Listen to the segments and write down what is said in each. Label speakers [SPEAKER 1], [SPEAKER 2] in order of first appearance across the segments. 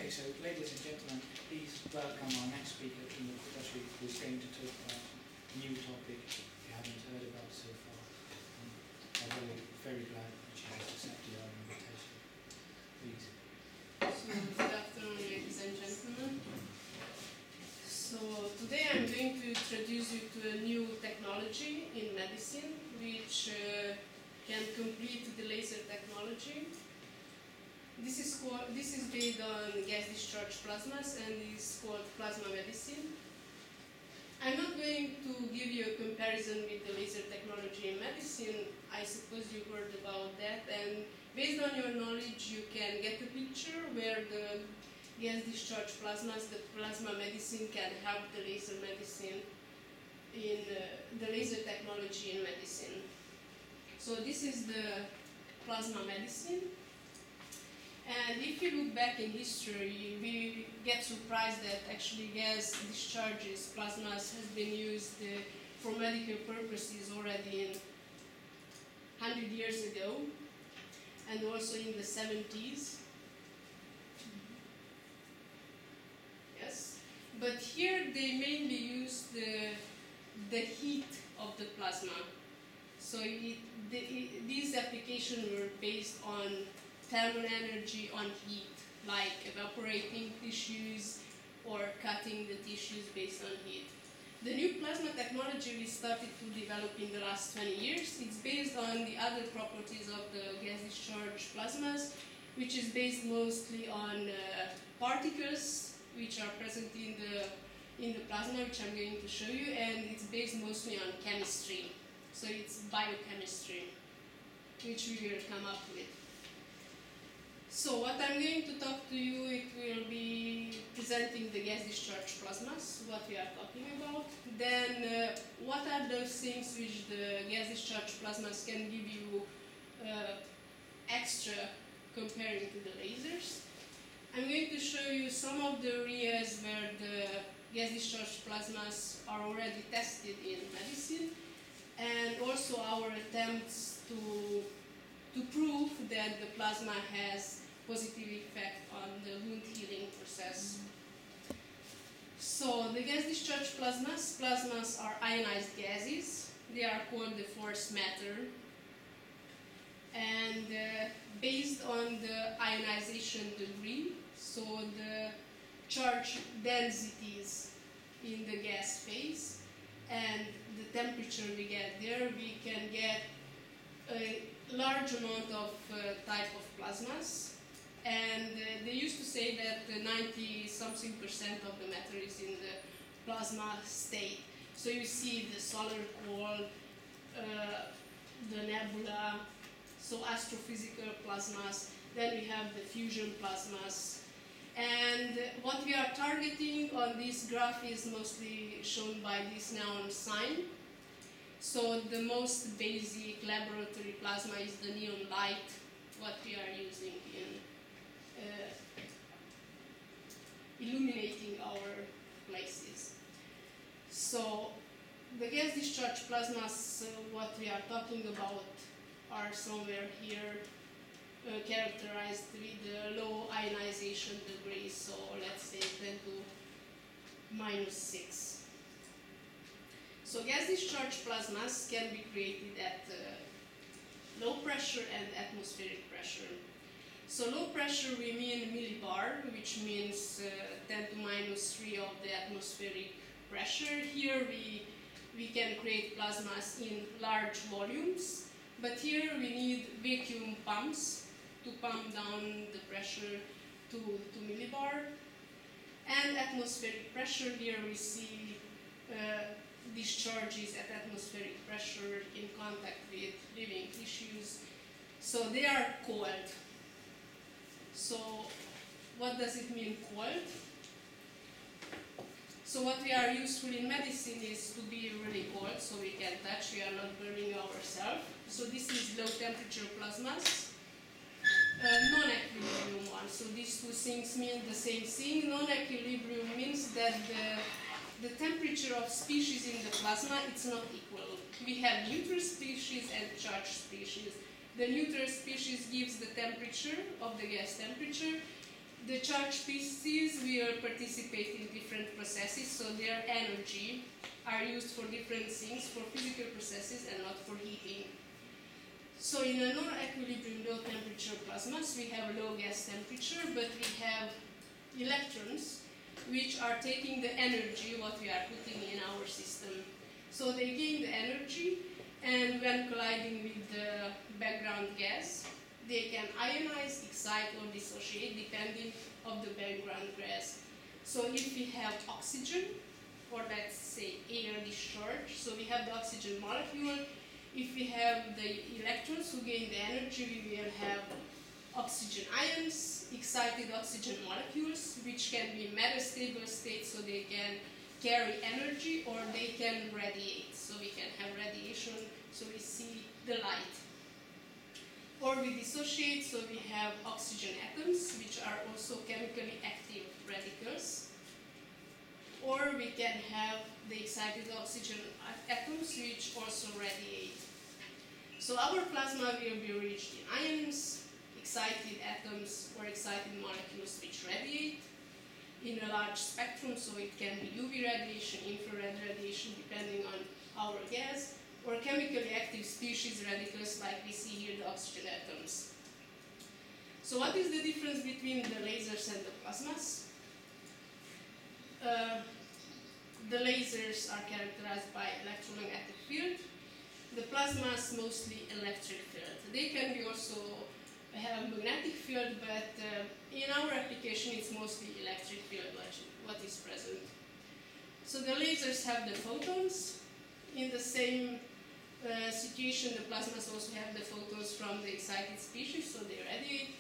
[SPEAKER 1] Okay, so ladies and gentlemen, please welcome our next speaker, Timo Kutashi, who is going to talk about a new topic you haven't heard about so far. I'm very glad that she has accepted our invitation. Please.
[SPEAKER 2] So, good afternoon, ladies and gentlemen. So, today I'm going to introduce you to a new technology in medicine, which can complete the laser technology. This is based on gas discharge plasmas and is called plasma medicine. I'm not going to give you a comparison with the laser technology in medicine. I suppose you heard about that, and based on your knowledge you can get a picture where the gas discharge plasmas, the plasma medicine, can help the laser medicine in the laser technology in medicine. So this is the plasma medicine. And if you look back in history, we get surprised that actually gas discharges, plasmas, has been used for medical purposes already 100 years ago, and also in the 70s. Yes, but here they mainly use the heat of the plasma. So these applications were based on thermal energy, on heat, like evaporating tissues or cutting the tissues based on heat. The new plasma technology we started to develop in the last 20 years, it's based on the other properties of the gas discharge plasmas, which is based mostly on particles which are present in the plasma, which I'm going to show you, and it's based mostly on chemistry. So it's biochemistry, which we will come up with. So what I'm going to talk to you, it will be presenting the gas discharge plasmas, what we are talking about. Then what are those things which the gas discharge plasmas can give you extra comparing to the lasers. I'm going to show you some of the areas where the gas discharge plasmas are already tested in medicine, and also our attempts to prove that the plasma has positive effect on the wound healing process. So the gas discharge plasmas are ionized gases. They are called the force matter. And based on the ionization degree, so the charge densities in the gas phase and the temperature we get there, we can get a large amount of type of plasmas. And they used to say that 90-something% of the matter is in the plasma state. So you see the solar core, the nebula, so astrophysical plasmas. Then we have the fusion plasmas. And what we are targeting on this graph is mostly shown by this neon sign. So the most basic laboratory plasma is the neon light, what we are using in illuminating our places. So the gas discharge plasmas, what we are talking about, are somewhere here characterized with the low ionization degree, so let's say 10 to -6. So gas discharge plasmas can be created at low pressure and atmospheric pressure. So low pressure we mean millibar, which means 10 to -3 of the atmospheric pressure. Here we can create plasmas in large volumes, but here we need vacuum pumps to pump down the pressure to millibar. And atmospheric pressure, here we see discharges at atmospheric pressure in contact with living tissues. So they are cold. So what does it mean, cold? So what we are useful in medicine is to be really cold, so we can touch, we are not burning ourselves. So this is low temperature plasmas. Non-equilibrium one. So these two things mean the same thing. Non-equilibrium means that the temperature of species in the plasma, it's not equal. We have neutral species and charged species. The neutral species gives the temperature of the gas temperature, The charged species will participate in different processes, so their energy are used for different things, for physical processes and not for heating. So in a non-equilibrium low temperature plasmas, we have low gas temperature, but we have electrons which are taking the energy what we are putting in our system. So they gain the energy, and when colliding with the background gas, they can ionize, excite or dissociate depending on the background gas. So if we have oxygen, or let's say air discharge, so we have the oxygen molecule. If we have the electrons who gain the energy, we will have oxygen ions, excited oxygen molecules, which can be metastable state, so they can carry energy, or they can radiate. So we can have radiation, so we see the light. Or we dissociate, so we have oxygen atoms, which are also chemically active radicals. Or we can have the excited oxygen atoms, which also radiate. So our plasma will be rich in ions, excited atoms, or excited molecules which radiate in a large spectrum, so it can be UV radiation, infrared radiation, depending on our gas, or chemically active species radicals, like we see here, the oxygen atoms. So what is the difference between the lasers and the plasmas? The lasers are characterized by electromagnetic field. The plasmas mostly electric field. They can be also have magnetic field, but in our application it's mostly electric field what is present. So the lasers have the photons. In the same situation, the plasmas also have the photons from the excited species, so they radiate.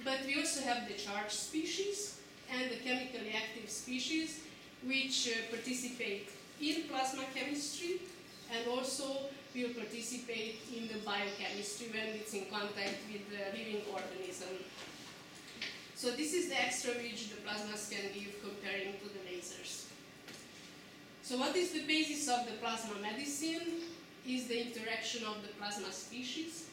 [SPEAKER 2] But we also have the charged species and the chemically active species, which participate in plasma chemistry and also will participate in the biochemistry when it's in contact with the living organism. So this is the extra which the plasmas can give comparing to the lasers. So what is the basis of the plasma medicine? Is the interaction of the plasma species.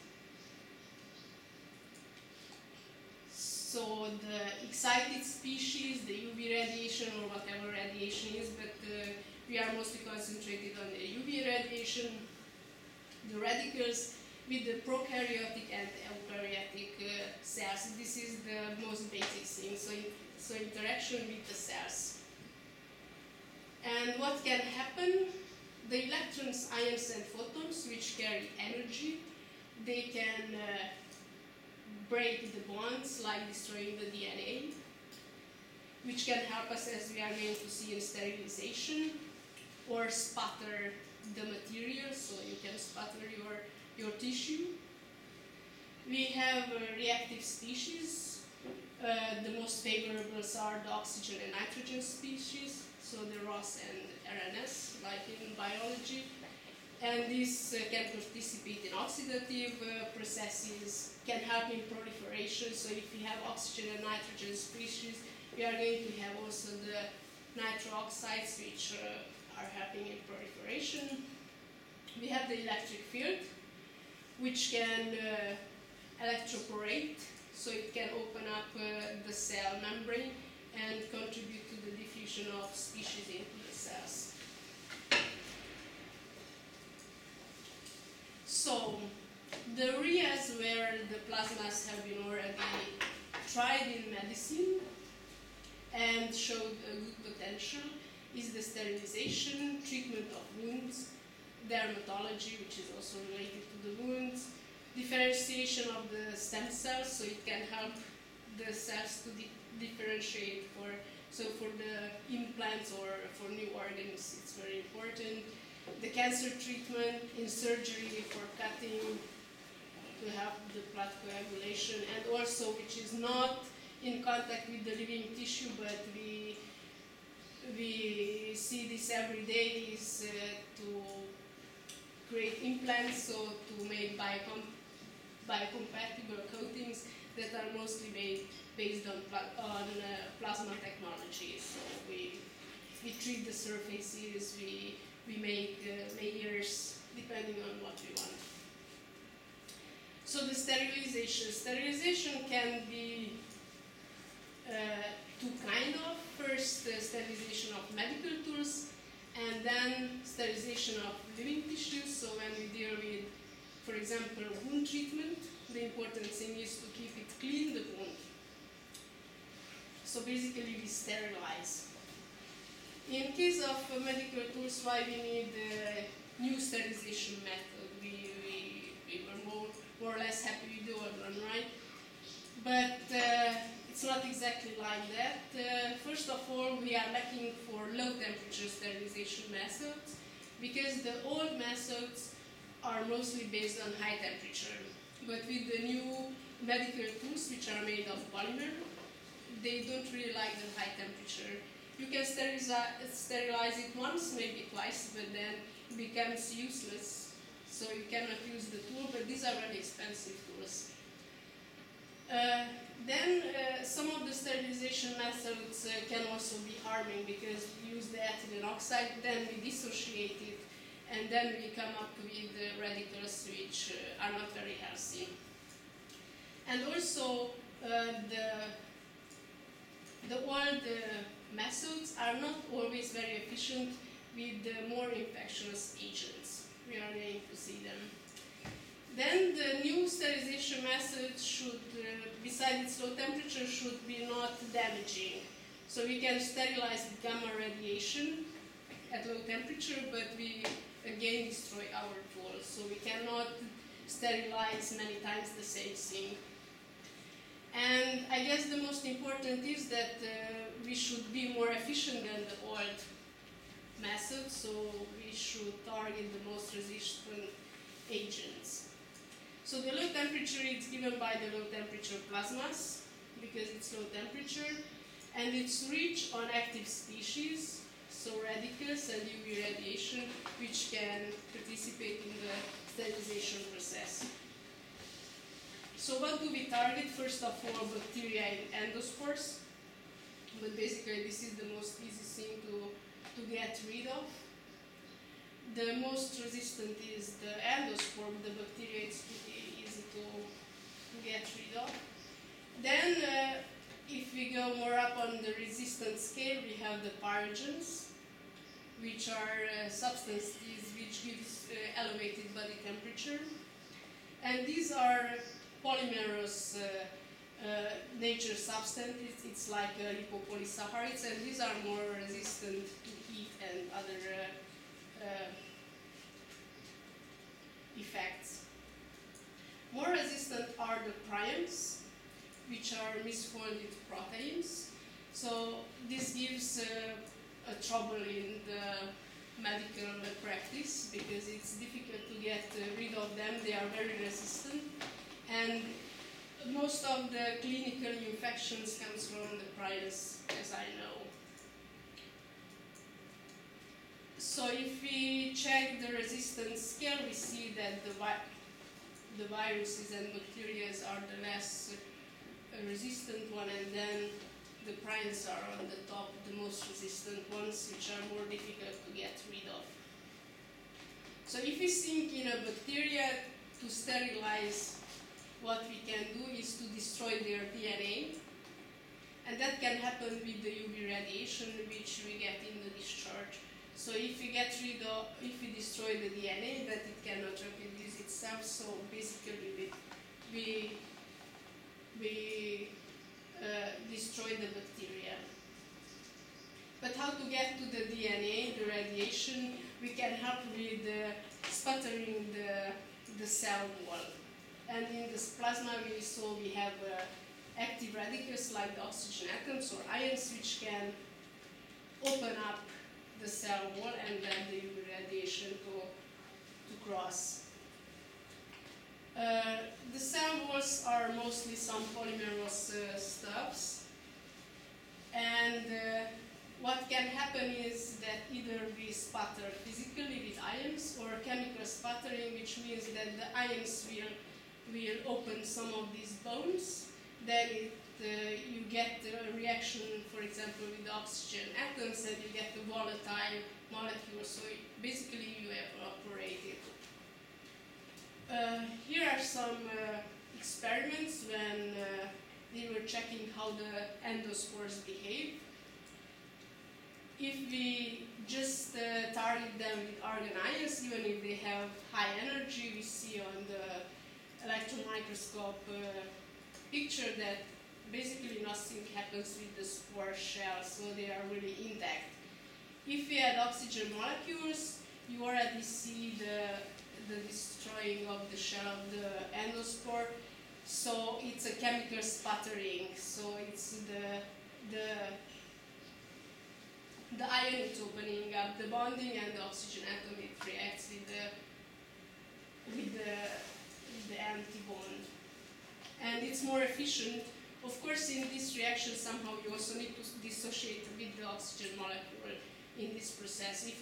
[SPEAKER 2] So the excited species, the UV radiation or whatever radiation is, but we are mostly concentrated on the UV radiation, the radicals with the prokaryotic and eukaryotic cells. This is the most basic thing, so interaction with the cells. And what can happen? The electrons, ions and photons, which carry energy, they can break the bonds, like destroying the DNA, which can help us, as we are going to see, in sterilization, or sputter the material, so you can sputter your tissue. We have reactive species. The most favorable are the oxygen and nitrogen species, so the ROS and RNS, like in biology. And this can participate in oxidative processes, can help in proliferation. So if we have oxygen and nitrogen species, we are going to have also the nitro oxides, which are helping in proliferation. We have the electric field, which can electroporate, so it can open up the cell membrane and contribute to the diffusion of species into the cells. So, the areas where the plasmas have been already tried in medicine and showed a good potential is the sterilization, treatment of wounds, dermatology, which is also related to the wounds, differentiation of the stem cells, so it can help the cells to differentiate for the implants or for new organs, it's very important. The cancer treatment in surgery for cutting to help the blood coagulation, and also, which is not in contact with the living tissue, but we see this every day, is to create implants, so to make biocompatible coatings that are mostly made based on plasma technology. So we treat the surfaces, we make layers depending on what we want. So the sterilization can be sterilization of living tissues. So when we deal with, for example, wound treatment, the important thing is to keep it clean, the wound. So basically we sterilize. In case of medical tools, why we need a new sterilization method? We were more or less happy with the old one, right? But it's not exactly like that. First of all, we are lacking for low temperature sterilization methods because the old methods are mostly based on high temperature. But with the new medical tools, which are made of polymer, they don't really like the high temperature. You can sterilize it once, maybe twice, but then it becomes useless. So you cannot use the tool, but these are very expensive tools. Then some of the sterilization methods can also be harming because we use the ethylene oxide, then we dissociate it, and then we come up with radicals which are not very healthy. And also the old methods are not always very efficient with the more infectious agents. We are going to see them. Then the new sterilization method should, besides its low temperature, should be not damaging. So we can sterilize with gamma radiation at low temperature, but we again destroy our tool. So we cannot sterilize many times the same thing. And I guess the most important is that we should be more efficient than the old method, so we should target the most resistant agents. So the low temperature is given by the low temperature plasmas, because it's low temperature, and it's rich on active species, so radicals and UV radiation, which can participate in the sterilization process. So what do we target? First of all, bacteria and endospores, but basically this is the most easy thing to get rid of. The most resistant is the endospore, but the bacteria is pretty easy to get rid of. Then, if we go more up on the resistance scale, we have the pyrogens, which are substances which gives elevated body temperature. And these are polymerous nature substances. It's like lipopolysaccharides, and these are more resistant to heat and other effects. More resistant are the prions, which are misfolded proteins. So this gives a trouble in the medical practice because it's difficult to get rid of them. They are very resistant, and most of the clinical infections comes from the prions, as I know. So if we check the resistance scale, we see that the viruses and bacteria are the less resistant one, and then the prions are on the top, the most resistant ones, which are more difficult to get rid of. So if we think in a bacteria, to sterilize, what we can do is to destroy their DNA, and that can happen with the UV radiation which we get in the discharge. So if we destroy the DNA, that it cannot reproduce itself, so basically we destroy the bacteria. But how to get to the DNA, the radiation? We can help with sputtering the cell wall. And in this plasma we saw we have active radicals like the oxygen atoms or ions, which can open up the cell wall and let the UV radiation to cross. The cell walls are mostly some polymerous stuffs, and what can happen is that either we sputter physically with ions or chemical sputtering, which means that the ions will open some of these bones. Then you get a reaction, for example, with the oxygen atoms, and you get the volatile molecules. So basically you evaporate it. Here are some experiments when they were checking how the endospores behave. if we just target them with argon ions, even if they have high energy, we see on the electron microscope picture that basically nothing happens with the spore shell, so they are really intact. If we add oxygen molecules, you already see the destroying of the shell of the endospore. So it's a chemical sputtering. So it's the ion is opening up the bonding, and the oxygen atom it reacts with the empty bond, and it's more efficient. Of course, in this reaction, somehow you also need to dissociate with the oxygen molecule in this process. If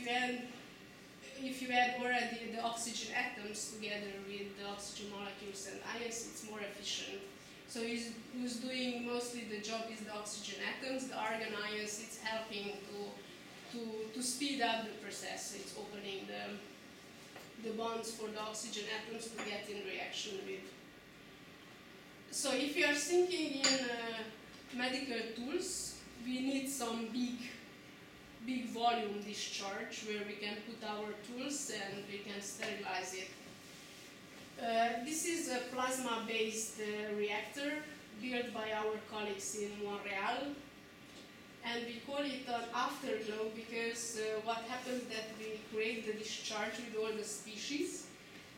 [SPEAKER 2] you add already the oxygen atoms together with the oxygen molecules and ions, it's more efficient. So who's doing mostly the job is the oxygen atoms. The argon ions, it's helping to speed up the process. It's opening the bonds for the oxygen atoms to get in reaction with. So if you are thinking in medical tools, we need some big volume discharge where we can put our tools and we can sterilize it. This is a plasma-based reactor built by our colleagues in Montreal, and we call it an afterglow because what happens that we create the discharge with all the species,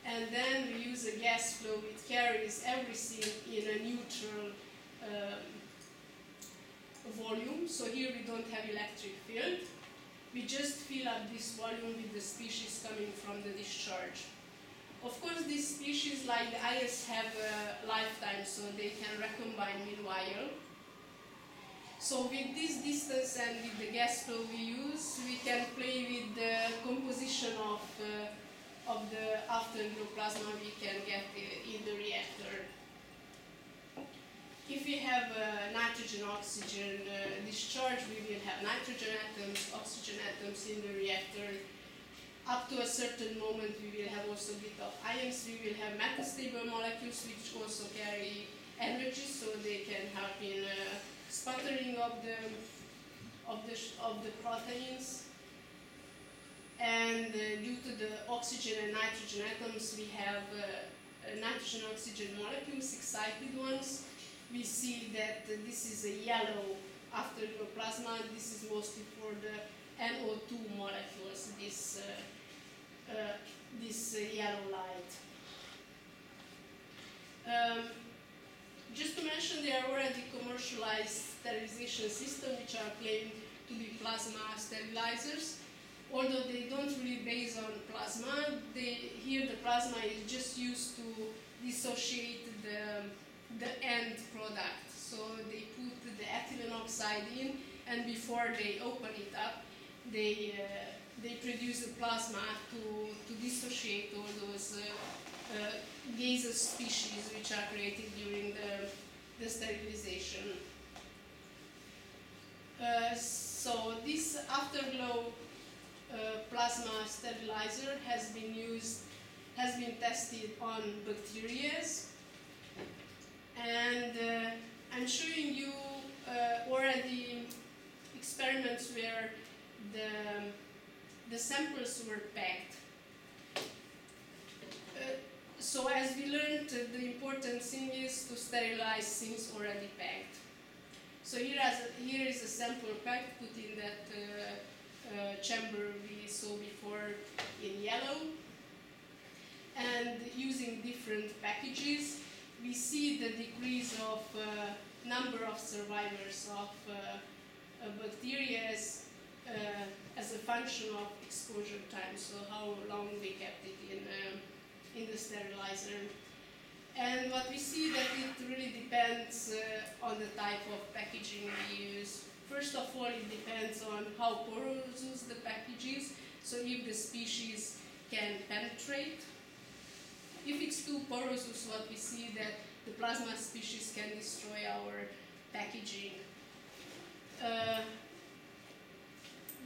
[SPEAKER 2] and then we use a gas flow which carries everything in a neutral volume. So here we don't have electric field. We just fill up this volume with the species coming from the discharge. Of course, these species, like the ions, have a lifetime, so they can recombine meanwhile. So with this distance and with the gas flow we use, we can play with the composition of the afterglow plasma we can get in the reactor. If we have nitrogen-oxygen discharge, we will have nitrogen atoms, oxygen atoms in the reactor. Up to a certain moment, we will have also a bit of ions. We will have metastable molecules, which also carry energy, so they can help in sputtering of the proteins. And due to the oxygen and nitrogen atoms, we have nitrogen-oxygen molecules, excited ones. We see that this is a yellow afterglow plasma. This is mostly for the NO2 molecules, this yellow light. Just to mention, there are already commercialized sterilization systems which are claimed to be plasma sterilizers. Although they don't really base on plasma, here the plasma is just used to dissociate the end product. So they put the ethylene oxide in, and before they open it up, they produce the plasma to dissociate all those gaseous species which are created during the sterilization. So this afterglow plasma sterilizer has been tested on bacteria, and I'm showing you already experiments where the samples were packed. So as we learned, the important thing is to sterilize things already packed. So here is a sample packed, put in that chamber we saw before in yellow. And using different packages, we see the decrease of number of survivors of bacteria as a function of exposure time, so how long they kept it in the sterilizer. And what we see that it really depends on the type of packaging we use. First of all, it depends on how porous the package is, so if the species can penetrate. If it's too porous, what we see that the plasma species can destroy our packaging.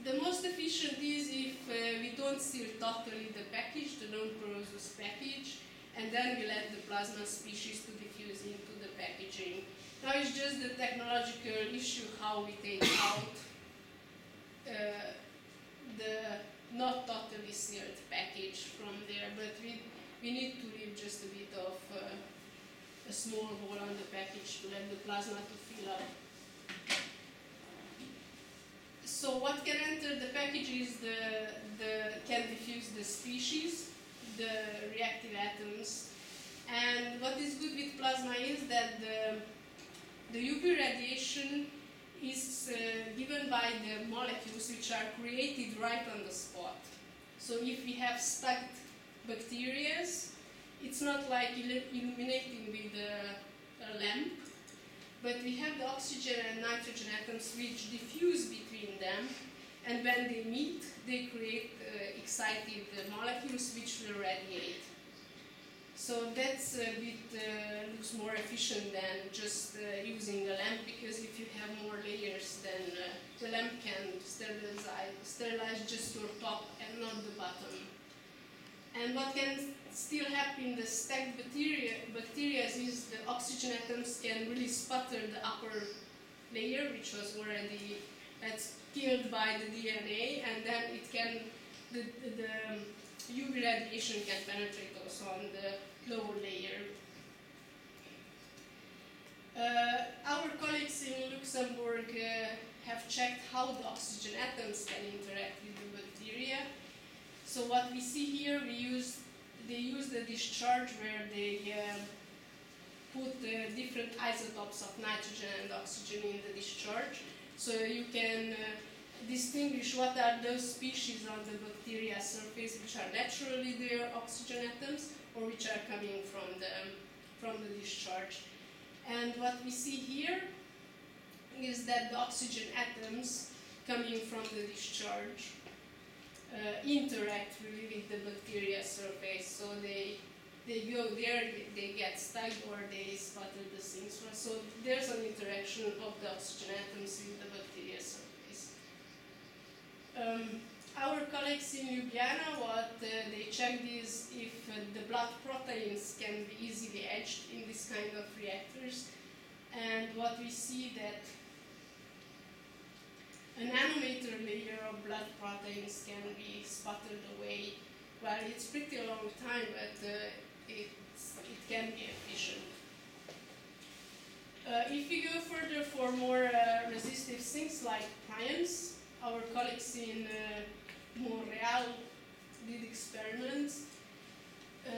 [SPEAKER 2] The most efficient is if we don't seal totally the package, the non-porous package, and then we let the plasma species to diffuse into the packaging. Now it's just the technological issue how we take out not totally sealed package from there, but we need to leave just a bit of a small hole on the package to let the plasma to fill up. So what can enter the package is can diffuse the species, the reactive atoms, and what is good with plasma is that the UV radiation is given by the molecules which are created right on the spot. So if we have stacked bacteria, it's not like illuminating with a lamp, but we have the oxygen and nitrogen atoms which diffuse between them, and when they meet, they create excited molecules which will radiate. So that's a bit looks more efficient than just using a lamp, because if you have more layers, then the lamp can sterilize just your top and not the bottom. And what can still happen in the stacked bacteria is the oxygen atoms can really sputter the upper layer, which was already killed by the DNA, and then it can the UV radiation can penetrate also on the lower layer. Our colleagues in Luxembourg have checked how the oxygen atoms can interact with the bacteria. So what we see here, they use the discharge where they put different isotopes of nitrogen and oxygen in the discharge. So you can distinguish what are those species on the bacteria surface which are naturally their oxygen atoms, or which are coming from the discharge. And what we see here is that the oxygen atoms coming from the discharge interact really with the bacteria surface. So they go there, they get stuck, or they sputter the things. So there's an interaction of the oxygen atoms with the bacteria surface. Our colleagues in Ljubljana, what they checked is if the blood proteins can be easily etched in this kind of reactors. And what we see that a nanometer layer of blood proteins can be sputtered away. Well, it's pretty a long time, but it can be efficient. If we go further for more resistive things like prions, our colleagues in Montreal did experiments.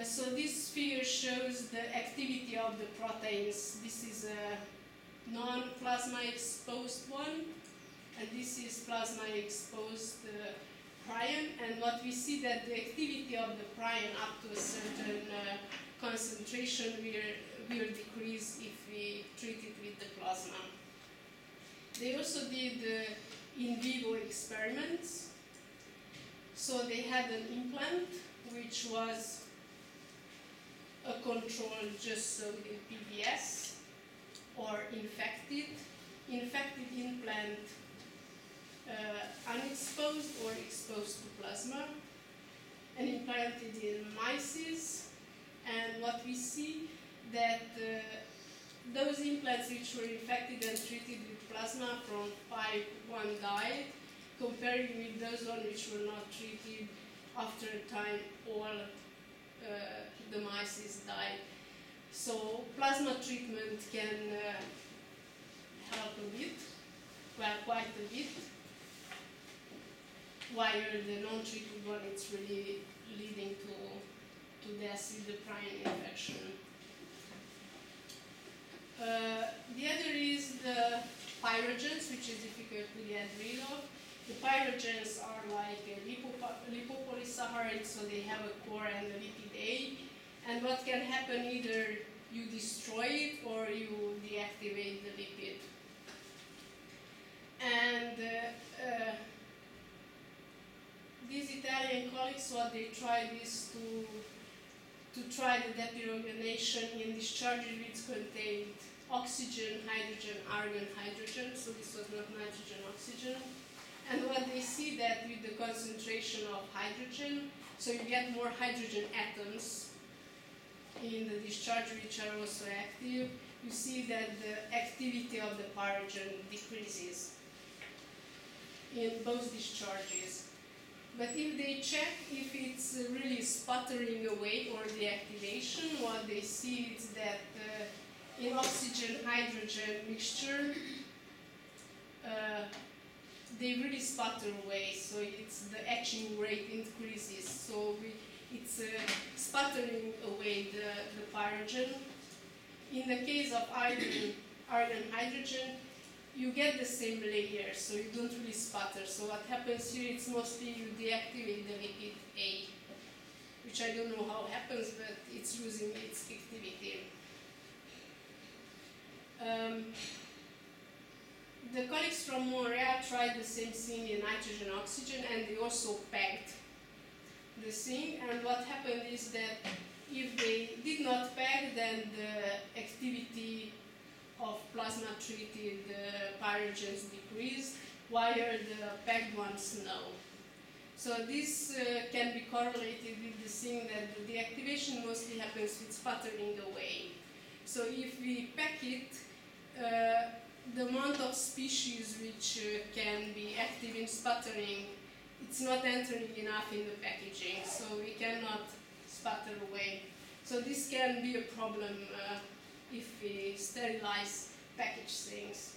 [SPEAKER 2] So this figure shows the activity of the proteins. This is a non-plasma exposed one, and this is plasma exposed prion. And what we see that the activity of the prion up to a certain concentration will decrease if we treat it with the plasma. They also did in vivo experiments. So they had an implant which was a control just so with PBS, or infected implant, unexposed or exposed to plasma, and implanted in mice. And what we see that those implants which were infected and treated with plasma from 5-1 died, comparing with those ones which were not treated, after a time all the mice died. So plasma treatment can help a bit, well, quite a bit, while the non-treated one it's really leading to death with the prion infection. The other is the pyrogens, which is difficult to get rid of. The pyrogens are like lipopolysaccharides, so they have a core and a lipid A. And what can happen, either you destroy it or you deactivate the lipid. And these Italian colleagues, what they tried is to try the depyrogenation in discharges which contained oxygen, hydrogen, argon, hydrogen. So this was not nitrogen, oxygen. And what they see that with the concentration of hydrogen, so you get more hydrogen atoms in the discharge which are also active, you see that the activity of the pyrogen decreases in both discharges. But if they check if it's really sputtering away or deactivation, what they see is that in oxygen-hydrogen mixture, they really sputter away, so it's the etching rate increases. So it's sputtering away the pyrogen. In the case of argon-hydrogen, you get the same layer, so you don't really sputter. So what happens here, it's mostly you deactivate the liquid A, which I don't know how it happens, but it's losing its activity. The colleagues from Montreal tried the same thing in nitrogen oxygen, and they also pegged the thing. And what happened is that if they did not peg, then the activity of plasma-treated pyrogens decreased, while the pegged ones no. So this can be correlated with the thing that the deactivation mostly happens with sputtering away. So if we pack it, the amount of species which can be active in sputtering, it's not entering enough in the packaging, so we cannot sputter away. So this can be a problem if we sterilize packaged things.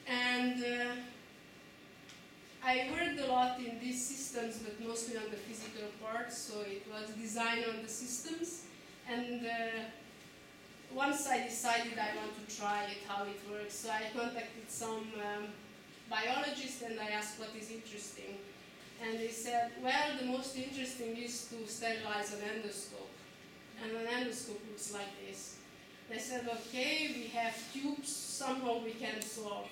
[SPEAKER 2] And I worked a lot in these systems, but mostly on the physical parts, so it was design on the systems. And once I decided I want to try it, how it works, so I contacted some biologists and I asked what is interesting. And they said, well, the most interesting is to sterilize an endoscope. And an endoscope looks like this. They said, okay, we have tubes, somehow we can solve.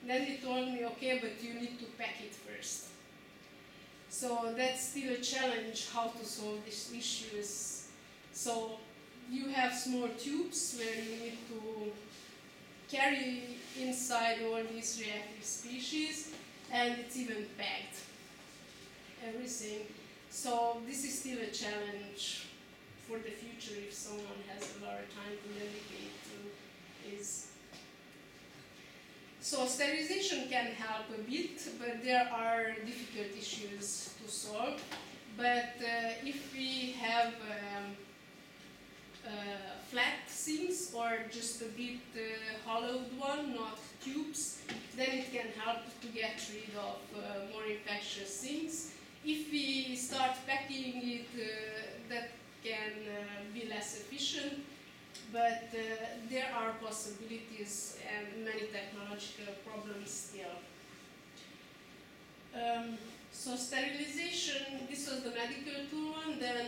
[SPEAKER 2] Then they told me, okay, but you need to pack it first. So that's still a challenge, how to solve these issues. So you have small tubes where you need to carry inside all these reactive species, and it's even packed, everything. So this is still a challenge for the future if someone has a lot of time to dedicate to this. So sterilization can help a bit, but there are difficult issues to solve. But if we have flat things or just a bit hollowed one, not tubes, then it can help to get rid of more infectious things. If we start packing it, that can be less efficient, but there are possibilities and many technological problems still. So sterilization, this was the medical tool one. Then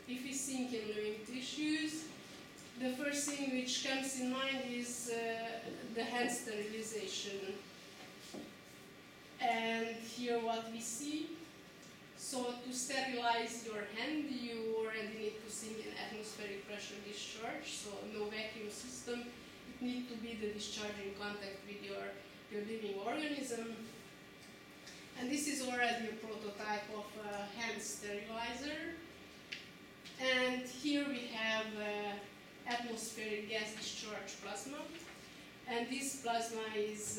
[SPEAKER 2] if we think in living tissues, the first thing which comes in mind is the hand sterilization. And here what we see. So to sterilize your hand, you already need to think in atmospheric pressure discharge, so no vacuum system. It needs to be the discharge in contact with your living organism. And this is already a prototype of a hand sterilizer. And here we have atmospheric gas discharge plasma. And this plasma is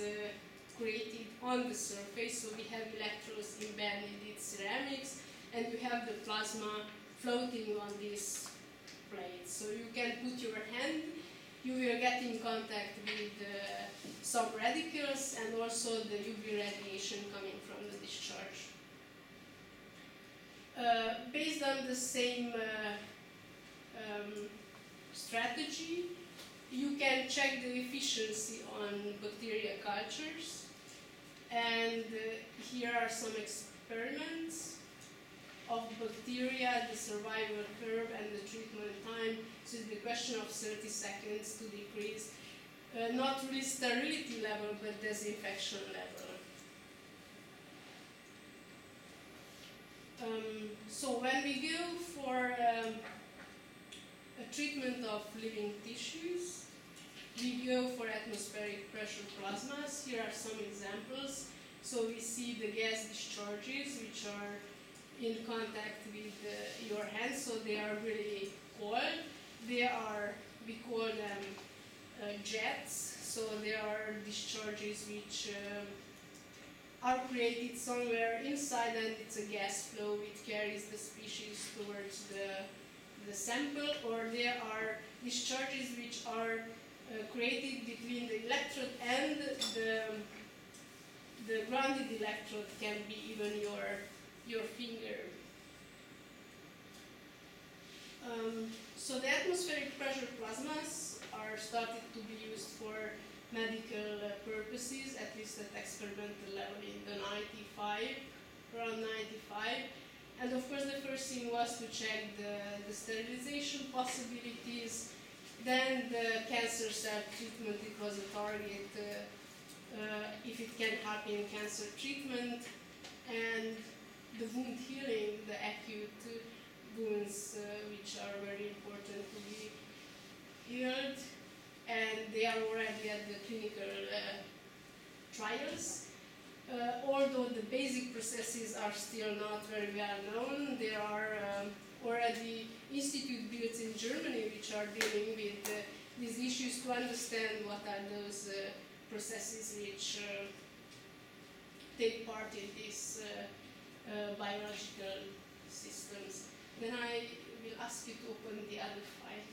[SPEAKER 2] created on the surface, so we have electrodes embedded in ceramics, and you have the plasma floating on this plate. So you can put your hand, you will get in contact with some radicals and also the UV radiation coming from the discharge. Based on the same strategy, you can check the efficiency on bacteria cultures. And here are some experiments of bacteria, the survival curve and the treatment time. So it's the question of 30 seconds to decrease, not really sterility level, but disinfection level. So when we go for a treatment of living tissues, we go for atmospheric pressure plasmas. Here are some examples. So we see the gas discharges which are in contact with your hands, so they are really cold. We call them jets, so they are discharges which are created somewhere inside, and it's a gas flow. It carries the species towards the sample, or there are discharges which are created between the electrode and the grounded electrode, can be even your finger. So the atmospheric pressure plasmas are started to be used for medical purposes, at least at experimental level in the around 95. And of course the first thing was to check the sterilization possibilities. Then the cancer cell treatment, it was a target, if it can help in cancer treatment. And the wound healing, the acute wounds, which are very important to be healed. And they are already at the clinical trials. Although the basic processes are still not very well known, there are already institutes built in Germany which are dealing with these issues to understand what are those processes which take part in these biological systems. Then I will ask you to open the other file,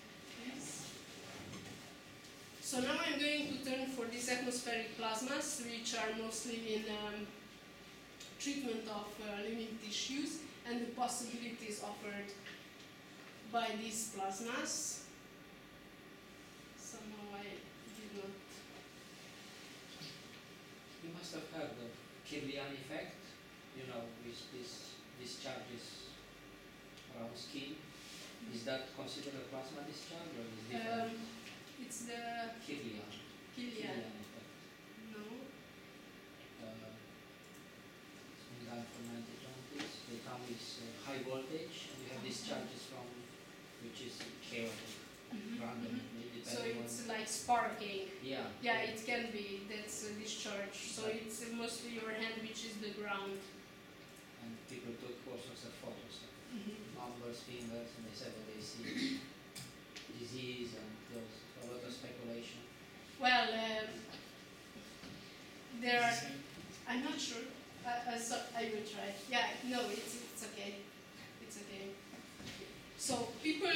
[SPEAKER 2] please. So now I'm going to turn for these atmospheric plasmas, which are mostly in treatment of living tissues and the possibilities offered by these plasmas. Somehow I did not.
[SPEAKER 3] You must have heard the Kirlian effect, with these discharges around skin. Is that considered a plasma discharge or is it different?
[SPEAKER 2] It's the
[SPEAKER 3] Kirlian effect.
[SPEAKER 2] No.
[SPEAKER 3] It's been done for 1920s. They come with high voltage and you have discharges from which is chaotic, randomly,
[SPEAKER 2] So
[SPEAKER 3] depending
[SPEAKER 2] it's
[SPEAKER 3] on.
[SPEAKER 2] like sparking.
[SPEAKER 3] Yeah.
[SPEAKER 2] Yeah, it can be. That's a discharge. So it's mostly your hand, which is the ground.
[SPEAKER 3] And people took all sorts of photos of numbers, fingers, and they said that they see disease and those. A lot of speculation.
[SPEAKER 2] Well, there are. I'm not sure. So I will try. Yeah, no, it's okay. It's okay. So people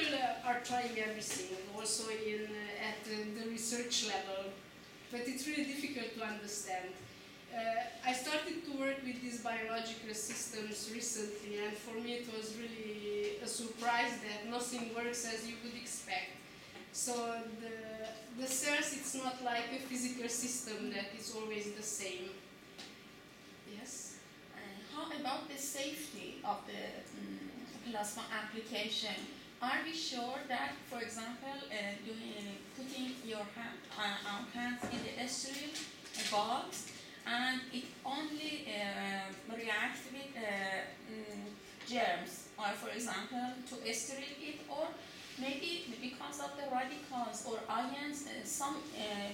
[SPEAKER 2] are trying everything, also at the research level, but it's really difficult to understand. I started to work with these biological systems recently, and for me it was really a surprise that nothing works as you would expect. So the cells, it's not like a physical system that is always the same. Yes?
[SPEAKER 4] How about the safety of the plasma application? Are we sure that, for example, putting our hands in the sterile box and it only reacts with germs, or for example, to sterile it, or maybe because of the radicals or ions, some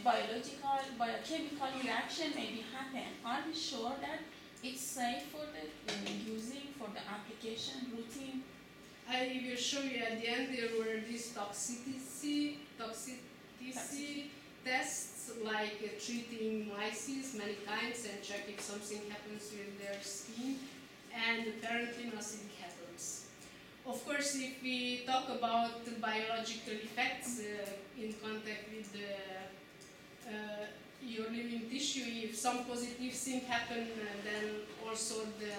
[SPEAKER 4] biochemical reaction may be happen. Are we sure that it's safe for the using, for the application routine?
[SPEAKER 2] I will show you at the end. There were these toxicity tests, like treating mice many times and check if something happens with their skin, and apparently nothing happens. Of course, if we talk about the biological effects in contact with your living tissue, if some positive thing happen, then also the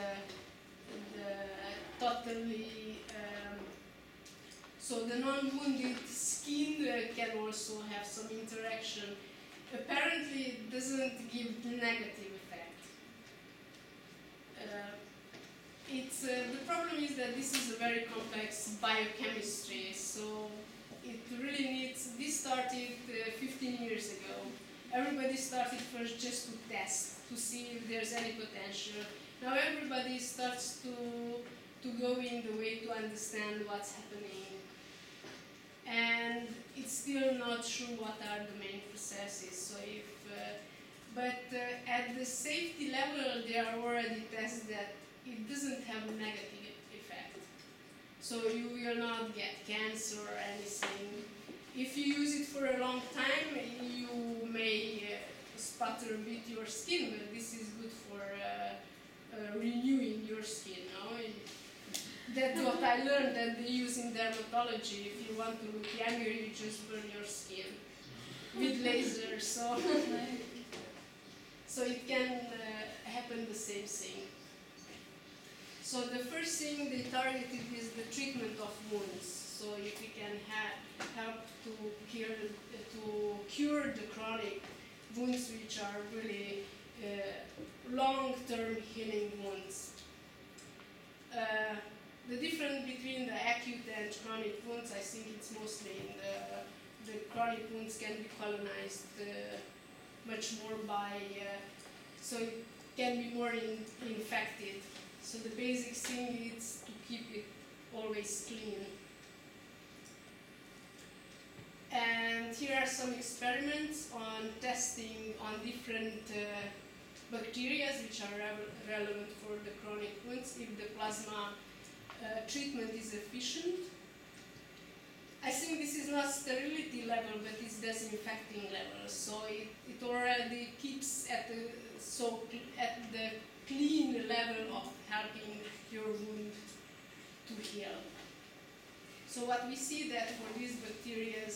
[SPEAKER 2] totally so the non-wounded skin can also have some interaction. Apparently, it doesn't give the negative effect. The problem is that this is a very complex biochemistry, so it really needs. This started 15 years ago. Everybody started first just to test, to see if there's any potential. Now everybody starts to go in the way to understand what's happening. And it's still not sure what are the main processes. So but at the safety level, there are already tests that it doesn't have a negative effect. So you will not get cancer or anything. If you use it for a long time, you may sputter a bit your skin, but this is good for renewing your skin. No? That's what I learned that they use in dermatology. If you want to look younger, you just burn your skin with laser. So it can happen the same thing. So the first thing they targeted is the treatment of wounds. So if we can help to cure the chronic wounds, which are really long-term healing wounds. The difference between the acute and chronic wounds, I think it's mostly in the chronic wounds can be colonized much more so it can be more infected. So the basic thing is to keep it always clean. And here are some experiments on testing on different bacteria which are relevant for the chronic wounds if the plasma treatment is efficient. I think this is not sterility level, but it's disinfecting level. So it already keeps at the clean level of helping your wound to heal. So what we see that for these bacteria,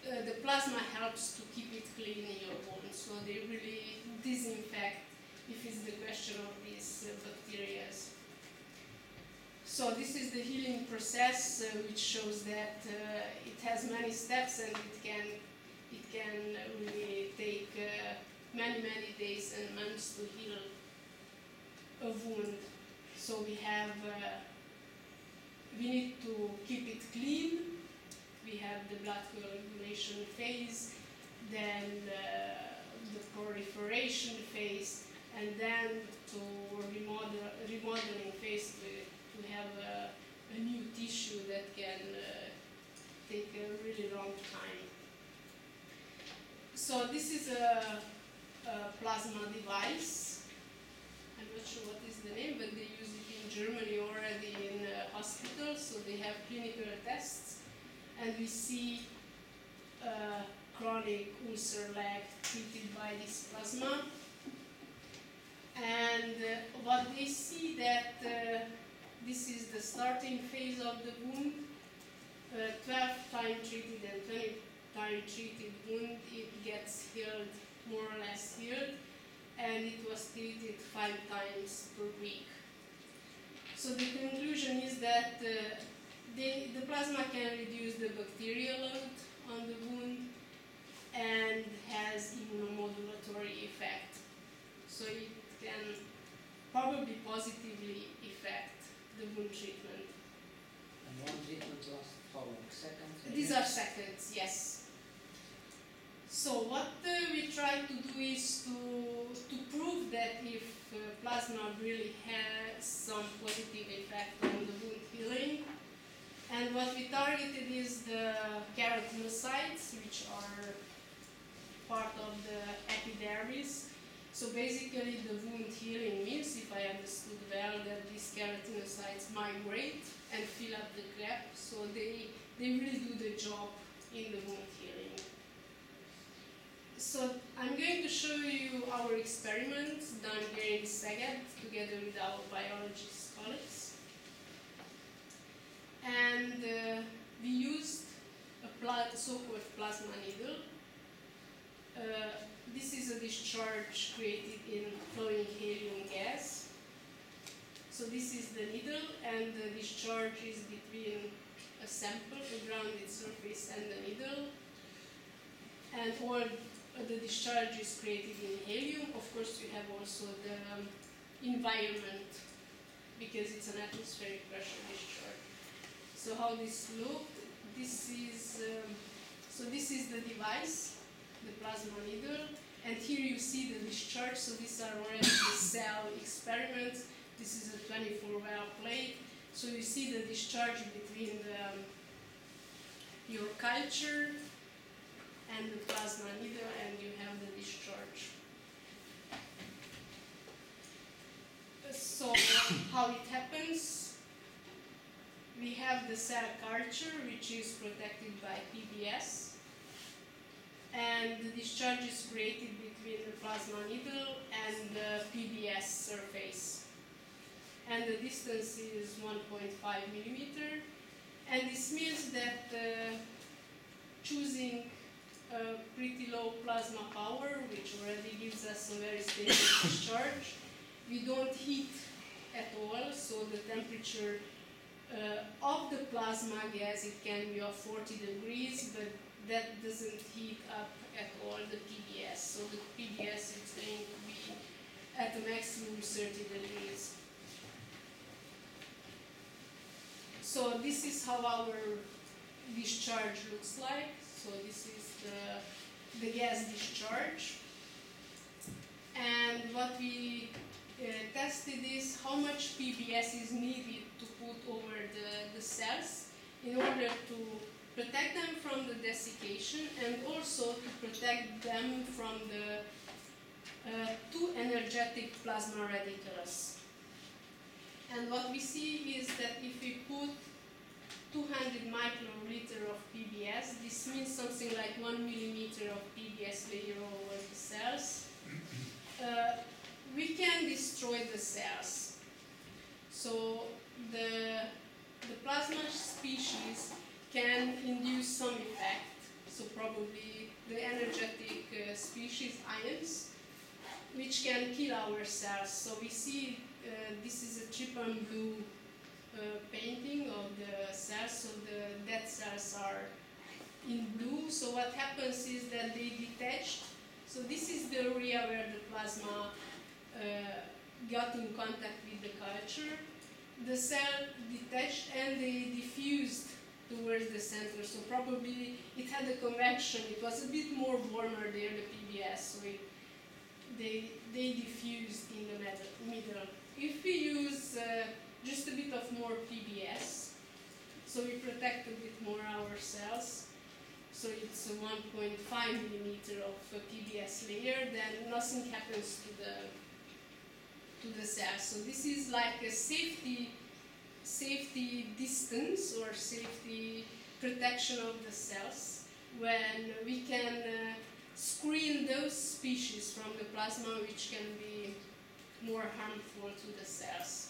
[SPEAKER 2] the plasma helps to keep it clean in your wound. So they really disinfect if it's the question of these bacteria. So this is the healing process, which shows that it has many steps and it can really take many days and months to heal a wound. So we need to keep it clean. We have the blood coagulation phase, then the proliferation phase, and then to remodeling phase to have a new tissue that can take a really long time. So this is a plasma device. I'm not sure what is the name, but they use it in Germany already in hospitals, so they have clinical tests. And we see chronic ulcer leg treated by this plasma. And what they see that this is the starting phase of the wound. 12 time treated and 20 time treated wound, it gets healed, more or less healed, and it was treated 5 times per week. So the conclusion is that the plasma can reduce the bacterial load on the wound and has immunomodulatory effect. So it can probably positively affect the wound treatment.
[SPEAKER 3] And one treatment lasts how long? Seconds?
[SPEAKER 2] These are seconds, yes. So what we try to do is to prove that if plasma really has some positive effect on the wound healing. And what we targeted is the keratinocytes, which are part of the epidermis. So basically the wound healing means, if I understood well, that these keratinocytes migrate and fill up the gap. So they really do the job in the wound healing. So I'm going to show you our experiments done here in Szeged together with our biologist colleagues. And we used a so-called plasma needle. This is a discharge created in flowing helium gas. So this is the needle, and the discharge is between a sample, a grounded surface, and the needle. And all the discharge is created in helium. Of course, you have also the environment, because it's an atmospheric pressure discharge. So how this looked, this is the device, the plasma needle, and here you see the discharge. So these are already the cell experiments. This is a 24-well plate. So you see the discharge between your culture and the plasma needle, and you have the discharge. So how it happens? We have the cell culture, which is protected by PBS. and the discharge is created between the plasma needle and the PBS surface. And the distance is 1.5 millimeter. And this means that choosing a pretty low plasma power, which already gives us a very stable discharge, we don't heat at all, so the temperature of the plasma gas, it can be of 40 degrees, but that doesn't heat up at all the PBS. So the PBS is going to be at the maximum 30 degrees. So this is how our discharge looks like. So this is the gas discharge. And what we tested is how much PBS is needed to put over the cells in order to protect them from the desiccation and also to protect them from the too energetic plasma radicals. And what we see is that if we put 200 microliter of PBS, this means something like 1 millimeter of PBS layer over the cells. We can destroy the cells. So the plasma species can induce some effect. So probably the energetic species ions, which can kill our cells. So we see this is a trypan blue painting of the cells. So the dead cells are in blue. So what happens is that they detach. So this is the area where the plasma got in contact with the culture. The cell detached and they diffused towards the center. So probably it had a convection. It was a bit more warmer there, the PBS. So they diffused in the middle. If we use just a bit of more PBS, so we protect a bit more our cells, so it's a 1.5 millimeter of PBS layer, then nothing happens to the cells. So this is like a safety distance or safety protection of the cells when we can screen those species from the plasma which can be more harmful to the cells.